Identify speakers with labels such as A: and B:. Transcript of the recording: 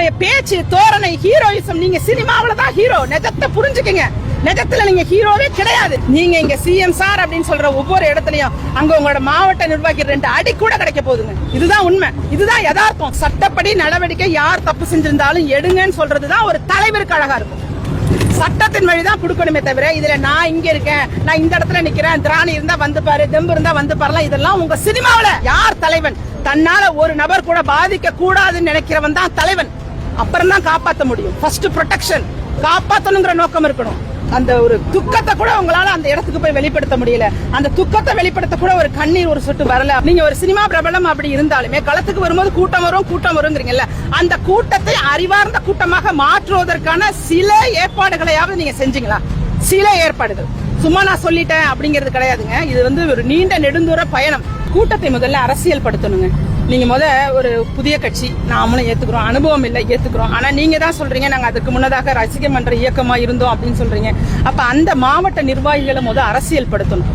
A: உங்களுடைய பேச்சு தோரணை ஹீரோயிசம், நீங்க சினிமாவில தான் ஹீரோ. நிஜத்தை புரிஞ்சுக்கங்க. நிஜத்துல நீங்க ஹீரோவே கிடையாது. நீங்க இங்க சிஎம் சார் அப்படின்னு சொல்ற ஒவ்வொரு இடத்துலயும் அங்க உங்களோட மாவட்ட நிர்வாகி 2 அடி கூட கிடைக்க போகுதுங்க. இதுதான் உண்மை, இதுதான் யதார்த்தம். சட்டப்படி நடவடிக்கை யார் தப்பு செஞ்சிருந்தாலும் எடுங்கன்னு சொல்றதுதான் ஒரு தலைவருக்கு அழகா இருக்கும். சட்டத்தின் வழிதான் கொடுக்கணுமே தவிர இதுல நான் இங்க இருக்கேன், நான் இந்த இடத்துல நிக்கிறேன், திராணி இருந்தா வந்து பாரு, தெம்பு இருந்தா வந்து பாருலாம், இதெல்லாம் உங்க சினிமாவில யார் தலைவன்? தன்னால ஒரு நபர் கூட பாதிக்க கூடாதுன்னு நினைக்கிறவன் தான் தலைவன். அப்புறம் தான் காப்பாற்ற முடியும். ஃபர்ஸ்ட் ப்ரொடெக்ஷன், காப்பாற்றணுங்கிற நோக்கம் இருக்கணும். அந்த ஒரு துக்கத்தை கூட உங்களால அந்த இடத்துக்கு போய் வெளிப்படுத்த முடியல. அந்த துக்கத்தை வெளிப்படுத்த கூட ஒரு கண்ணீர் ஒரு சொட்டு வரல. நீங்க ஒரு சினிமா பிரபலம் அப்படி இருந்தாலுமே களத்துக்கு வரும்போது கூட்டம் வருங்கிறீங்கல்ல, அந்த கூட்டத்தை அறிவார்ந்த கூட்டமாக மாற்றுவதற்கான சில ஏற்பாடுகளையாவது நீங்க செஞ்சீங்களா? சில ஏற்பாடுகள். சும்மா நான் சொல்லிட்டேன் அப்படிங்கிறது கிடையாதுங்க. இது ஒரு நீண்ட நெடுந்தூர பயணம். கூட்டத்தை முதல்ல அரசியல் படுத்தணுங்க. நீங்க ஒரு புதிய கட்சி, நாமளும் ஏத்துக்கிறோம், அனுபவம் இல்லை ஏத்துக்கிறோம். ஆனா நீங்க தான் சொல்றீங்க நாங்க அதுக்கு முன்னதாக ரசிகர் மன்ற இயக்கமா இருந்தோம் அப்படின்னு சொல்றீங்க. அப்ப அந்த மாவட்ட நிர்வாகிகளை அரசியல் படுத்தணும்.